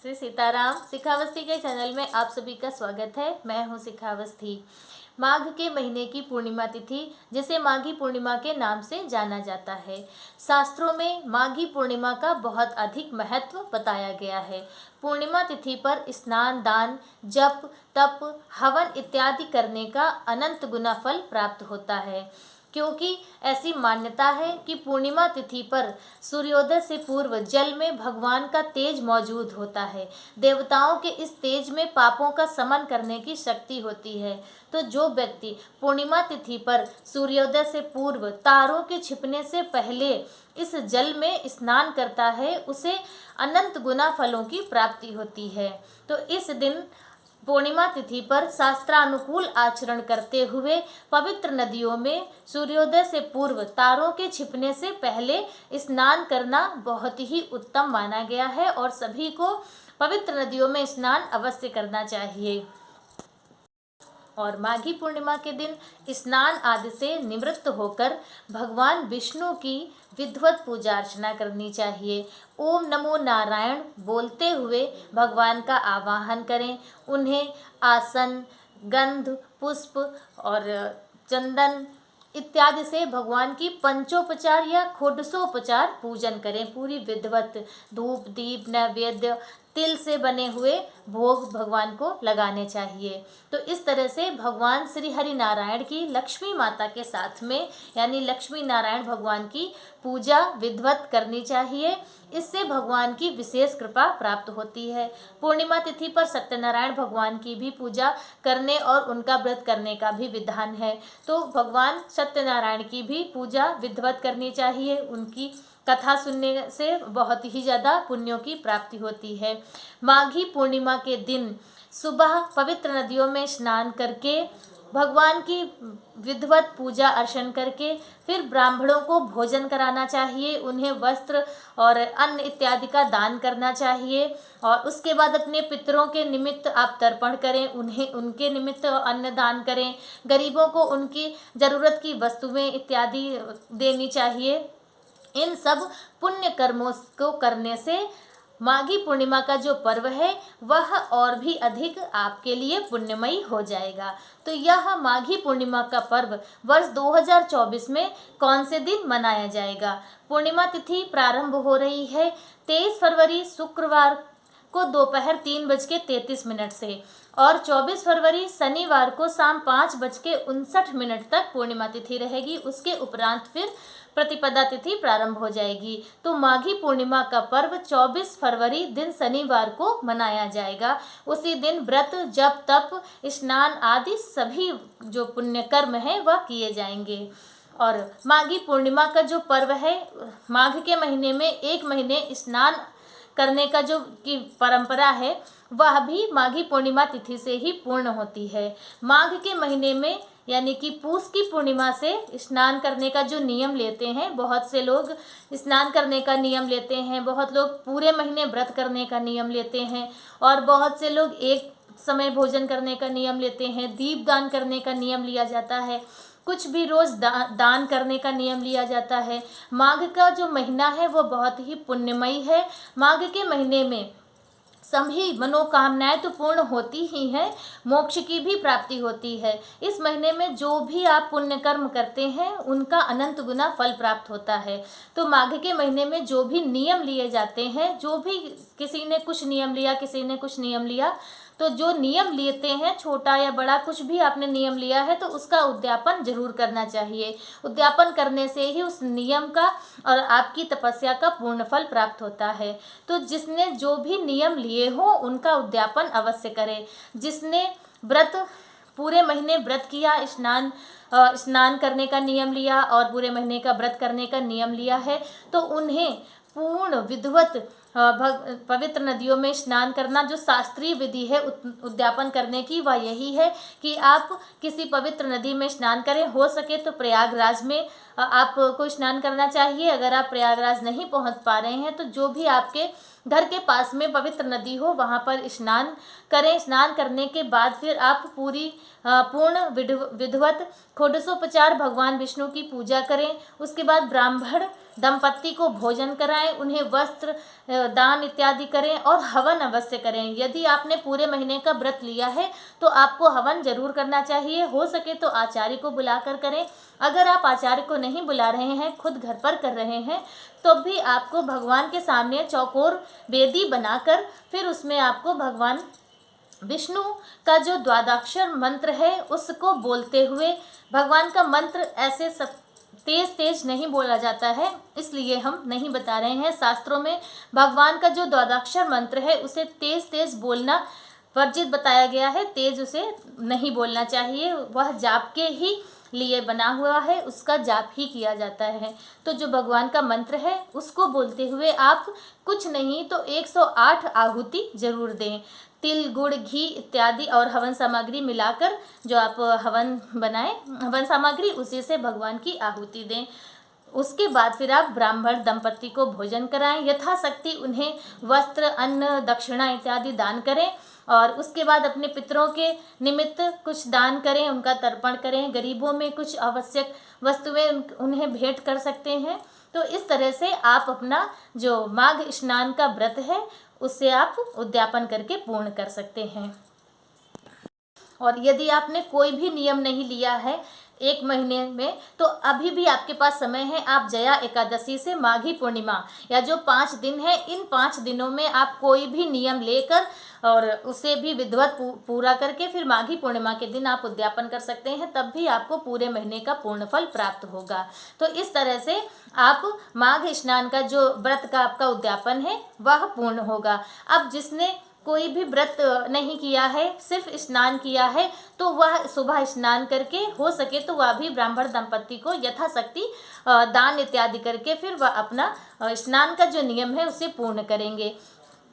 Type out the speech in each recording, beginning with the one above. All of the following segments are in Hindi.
श्री सीताराम। शिखावस्थी के चैनल में आप सभी का स्वागत है। मैं हूं शिखावस्थी। माघ के महीने की पूर्णिमा तिथि, जिसे माघी पूर्णिमा के नाम से जाना जाता है, शास्त्रों में माघी पूर्णिमा का बहुत अधिक महत्व बताया गया है। पूर्णिमा तिथि पर स्नान, दान, जप, तप, हवन इत्यादि करने का अनंत गुना फल प्राप्त होता है, क्योंकि ऐसी मान्यता है कि पूर्णिमा तिथि पर सूर्योदय से पूर्व जल में भगवान का तेज मौजूद होता है। देवताओं के इस तेज में पापों का शमन करने की शक्ति होती है। तो जो व्यक्ति पूर्णिमा तिथि पर सूर्योदय से पूर्व तारों के छिपने से पहले इस जल में स्नान करता है, उसे अनंत गुना फलों की प्राप्ति होती है। तो इस दिन पूर्णिमा तिथि पर शास्त्रानुकूल आचरण करते हुए पवित्र नदियों में सूर्योदय से पूर्व तारों के छिपने से पहले स्नान करना बहुत ही उत्तम माना गया है और सभी को पवित्र नदियों में स्नान अवश्य करना चाहिए। और माघी पूर्णिमा के दिन स्नान आदि से निवृत्त होकर भगवान विष्णु की विधिवत पूजा अर्चना करनी चाहिए। ओम नमो नारायण बोलते हुए भगवान का आवाहन करें। उन्हें आसन, गंध, पुष्प और चंदन इत्यादि से भगवान की पंचोपचार या षोडशोपचार पूजन करें। पूरी विधिवत धूप, दीप, नैवेद्य, तिल से बने हुए भोग भगवान को लगाने चाहिए। तो इस तरह से भगवान श्री हरि नारायण की लक्ष्मी माता के साथ में, यानी लक्ष्मी नारायण भगवान की पूजा विधिवत करनी चाहिए। इससे भगवान की विशेष कृपा प्राप्त होती है। पूर्णिमा तिथि पर सत्यनारायण भगवान की भी पूजा करने और उनका व्रत करने का भी विधान है। तो भगवान सत्यनारायण की भी पूजा विधिवत करनी चाहिए। उनकी कथा सुनने से बहुत ही ज़्यादा पुण्यों की प्राप्ति होती है। माघी पूर्णिमा के दिन सुबह पवित्र नदियों में स्नान करके भगवान की विधिवत पूजा अर्चन करके फिर ब्राह्मणों को भोजन कराना चाहिए। उन्हें वस्त्र और अन्न इत्यादि का दान करना चाहिए और उसके बाद अपने पितरों के निमित्त आप तर्पण करें, उन्हें उनके निमित्त अन्न दान करें। गरीबों को उनकी ज़रूरत की वस्तुएं इत्यादि देनी चाहिए। इन सब पुण्य कर्मों को करने से माघी पूर्णिमा का जो पर्व है वह और भी अधिक आपके लिए पुण्यमयी हो जाएगा। तो यह माघी पूर्णिमा का पर्व वर्ष 2024 में कौन से दिन मनाया जाएगा? पूर्णिमा तिथि प्रारंभ हो रही है 23 फरवरी शुक्रवार को दोपहर 3:33 से और 24 फरवरी शनिवार को शाम 5:59 तक पूर्णिमा तिथि रहेगी। उसके उपरांत फिर प्रतिपदा तिथि प्रारंभ हो जाएगी। तो माघी पूर्णिमा का पर्व 24 फरवरी दिन शनिवार को मनाया जाएगा। उसी दिन व्रत, जप, तप, स्नान आदि सभी जो पुण्य कर्म है वह किए जाएंगे। और माघी पूर्णिमा का जो पर्व है, माघ के महीने में एक महीने स्नान करने का जो की परंपरा है वह भी माघी पूर्णिमा तिथि से ही पूर्ण होती है। माघ के महीने में यानी कि पूस की पूर्णिमा से स्नान करने का जो नियम लेते हैं, बहुत से लोग स्नान करने का नियम लेते हैं, बहुत लोग पूरे महीने व्रत करने का नियम लेते हैं और बहुत से लोग एक समय भोजन करने का नियम लेते हैं। दीप दान करने का नियम लिया जाता है, कुछ भी रोज़ दान करने का नियम लिया जाता है। माघ का जो महीना है वो बहुत ही पुण्यमयी है। माघ के महीने में सभी मनोकामनाएं तो पूर्ण होती ही हैं, मोक्ष की भी प्राप्ति होती है। इस महीने में जो भी आप पुण्य कर्म करते हैं उनका अनंत गुना फल प्राप्त होता है। तो माघ के महीने में जो भी नियम लिए जाते हैं, जो भी किसी ने कुछ नियम लिया, किसी ने कुछ नियम लिया, तो जो नियम लेते हैं, छोटा या बड़ा कुछ भी आपने नियम लिया है तो उसका उद्यापन जरूर करना चाहिए। उद्यापन करने से ही उस नियम का और आपकी तपस्या का पूर्ण फल प्राप्त होता है। तो जिसने जो भी नियम लिए हो उनका उद्यापन अवश्य करें। जिसने व्रत पूरे महीने व्रत किया, स्नान करने का नियम लिया और पूरे महीने का व्रत करने का नियम लिया है, तो उन्हें पूर्ण विधिवत पवित्र नदियों में स्नान करना जो शास्त्रीय विधि है उद्यापन करने की, वह यही है कि आप किसी पवित्र नदी में स्नान करें। हो सके तो प्रयागराज में आपको स्नान करना चाहिए। अगर आप प्रयागराज नहीं पहुंच पा रहे हैं तो जो भी आपके घर के पास में पवित्र नदी हो वहां पर स्नान करें। स्नान करने के बाद फिर आप पूर्ण विधिवत षोडशोपचार भगवान विष्णु की पूजा करें। उसके बाद ब्राह्मण दंपत्ति को भोजन कराएं, उन्हें वस्त्र दान इत्यादि करें और हवन अवश्य करें। यदि आपने पूरे महीने का व्रत लिया है तो आपको हवन जरूर करना चाहिए। हो सके तो आचार्य को बुलाकर करें। अगर आप आचार्य को नहीं बुला रहे हैं, खुद घर पर कर रहे हैं, तो भी आपको भगवान के सामने चौकोर वेदी बनाकर फिर उसमें आपको भगवान विष्णु का जो द्वादशाक्षर मंत्र है उसको बोलते हुए, भगवान का मंत्र ऐसे सब तेज तेज नहीं बोला जाता है, इसलिए हम नहीं बता रहे हैं। शास्त्रों में भगवान का जो द्वादशाक्षर मंत्र है उसे तेज तेज बोलना वर्जित बताया गया है। तेज उसे नहीं बोलना चाहिए, वह जाप के ही लिए बना हुआ है, उसका जाप ही किया जाता है। तो जो भगवान का मंत्र है उसको बोलते हुए आप कुछ नहीं तो 108 आहुति जरूर दें। तिल, गुड़, घी इत्यादि और हवन सामग्री मिलाकर जो आप हवन बनाएं, हवन सामग्री उसी से भगवान की आहुति दें। उसके बाद फिर आप ब्राह्मण दंपत्ति को भोजन कराएं, यथाशक्ति उन्हें वस्त्र, अन्न, दक्षिणा इत्यादि दान करें और उसके बाद अपने पितरों के निमित्त कुछ दान करें, उनका तर्पण करें। गरीबों में कुछ आवश्यक वस्तुएं उन्हें भेंट कर सकते हैं। तो इस तरह से आप अपना जो माघ स्नान का व्रत है उससे आप उद्यापन करके पूर्ण कर सकते हैं। और यदि आपने कोई भी नियम नहीं लिया है एक महीने में तो अभी भी आपके पास समय है। आप जया एकादशी से माघी पूर्णिमा या जो 5 दिन है, इन 5 दिनों में आप कोई भी नियम लेकर और उसे भी विधिवत पूरा करके फिर माघी पूर्णिमा के दिन आप उद्यापन कर सकते हैं, तब भी आपको पूरे महीने का पूर्ण फल प्राप्त होगा। तो इस तरह से आप माघ स्नान का जो व्रत का आपका उद्यापन है वह पूर्ण होगा। अब जिसने कोई भी व्रत नहीं किया है, सिर्फ स्नान किया है, तो वह सुबह स्नान करके हो सके तो वह भी ब्राह्मण दंपत्ति को यथाशक्ति दान इत्यादि करके फिर वह अपना स्नान का जो नियम है उसे पूर्ण करेंगे।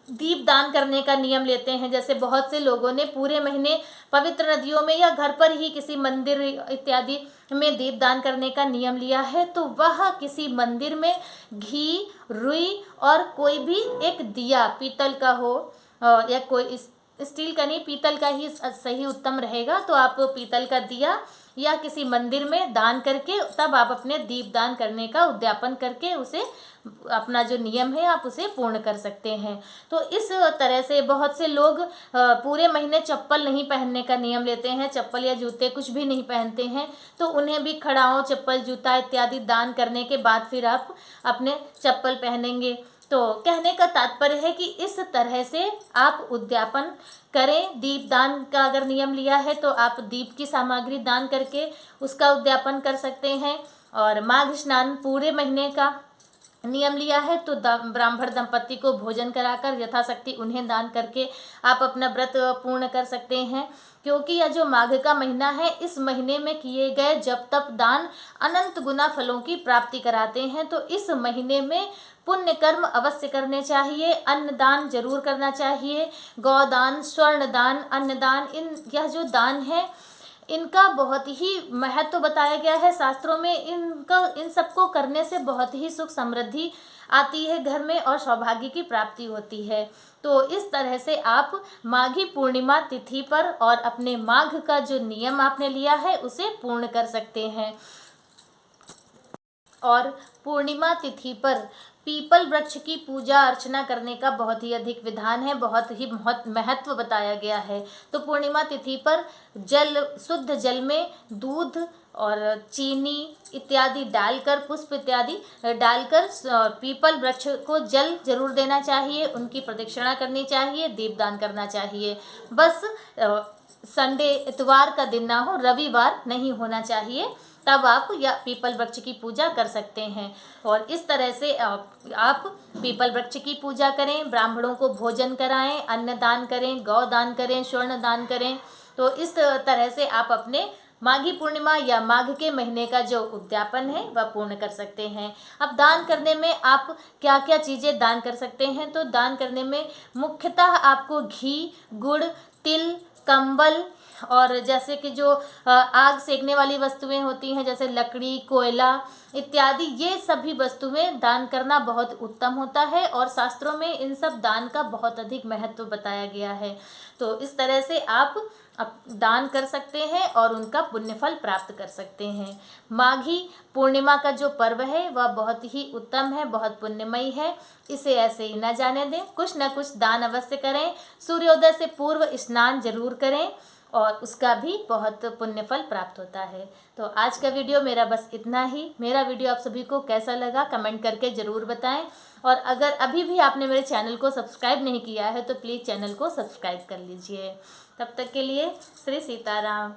दीप दान करने का नियम लेते हैं, जैसे बहुत से लोगों ने पूरे महीने पवित्र नदियों में या घर पर ही किसी मंदिर इत्यादि में दीप दान करने का नियम लिया है, तो वह किसी मंदिर में घी, रुई और कोई भी एक दिया पीतल का हो या कोई स्टील का नहीं, पीतल का ही सही उत्तम रहेगा। तो आप पीतल का दिया या किसी मंदिर में दान करके तब आप अपने दीप दान करने का उद्यापन करके उसे अपना जो नियम है आप उसे पूर्ण कर सकते हैं। तो इस तरह से बहुत से लोग पूरे महीने चप्पल नहीं पहनने का नियम लेते हैं, चप्पल या जूते कुछ भी नहीं पहनते हैं, तो उन्हें भी खड़ाओं, चप्पल, जूता इत्यादि दान करने के बाद फिर आप अपने चप्पल पहनेंगे। तो कहने का तात्पर्य है कि इस तरह से आप उद्यापन करें। दीप दान का अगर नियम लिया है तो आप दीप की सामग्री दान करके उसका उद्यापन कर सकते हैं। और माघ स्नान पूरे महीने का नियम लिया है तो ब्राह्मण दंपत्ति को भोजन कराकर यथाशक्ति उन्हें दान करके आप अपना व्रत पूर्ण कर सकते हैं। क्योंकि यह जो माघ का महीना है, इस महीने में किए गए जप तप दान अनंत गुना फलों की प्राप्ति कराते हैं। तो इस महीने में पुण्य कर्म अवश्य करने चाहिए, अन्न दान जरूर करना चाहिए, गौदान, स्वर्ण दान, अन्नदान, यह जो दान है इनका बहुत ही महत्व बताया गया है शास्त्रों में। इन सबको करने से बहुत ही सुख समृद्धि आती है घर में और सौभाग्य की प्राप्ति होती है। तो इस तरह से आप माघी पूर्णिमा तिथि पर और अपने माघ का जो नियम आपने लिया है उसे पूर्ण कर सकते हैं। और पूर्णिमा तिथि पर पीपल वृक्ष की पूजा अर्चना करने का बहुत ही अधिक विधान है, बहुत ही महत्व बताया गया है। तो पूर्णिमा तिथि पर शुद्ध जल में दूध और चीनी इत्यादि डालकर, पुष्प इत्यादि डालकर पीपल वृक्ष को जल जरूर देना चाहिए, उनकी प्रदक्षिणा करनी चाहिए, दीपदान करना चाहिए। बस संडे, इतवार का दिन ना हो, रविवार नहीं होना चाहिए, तब आप या पीपल वृक्ष की पूजा कर सकते हैं। और इस तरह से आप पीपल वृक्ष की पूजा करें, ब्राह्मणों को भोजन कराएं, अन्न दान करें, गौ दान करें, स्वर्ण दान करें। तो इस तरह से आप अपने माघी पूर्णिमा या माघ के महीने का जो उद्यापन है वह पूर्ण कर सकते हैं। अब दान करने में आप क्या क्या चीज़ें दान कर सकते हैं, तो दान करने में मुख्यतः आपको घी, गुड़, तिल, कंबल और जैसे कि जो आग सेकने वाली वस्तुएं होती हैं, जैसे लकड़ी, कोयला इत्यादि, ये सभी वस्तुएं दान करना बहुत उत्तम होता है और शास्त्रों में इन सब दान का बहुत अधिक महत्व बताया गया है। तो इस तरह से आप दान कर सकते हैं और उनका पुण्यफल प्राप्त कर सकते हैं। माघी पूर्णिमा का जो पर्व है वह बहुत ही उत्तम है, बहुत पुण्यमयी है। इसे ऐसे ही न जाने दें, कुछ न कुछ दान अवश्य करें। सूर्योदय से पूर्व स्नान जरूर करें और उसका भी बहुत पुण्यफल प्राप्त होता है। तो आज का वीडियो मेरा बस इतना ही। मेरा वीडियो आप सभी को कैसा लगा कमेंट करके ज़रूर बताएं और अगर अभी भी आपने मेरे चैनल को सब्सक्राइब नहीं किया है तो प्लीज़ चैनल को सब्सक्राइब कर लीजिए। तब तक के लिए श्री सीताराम।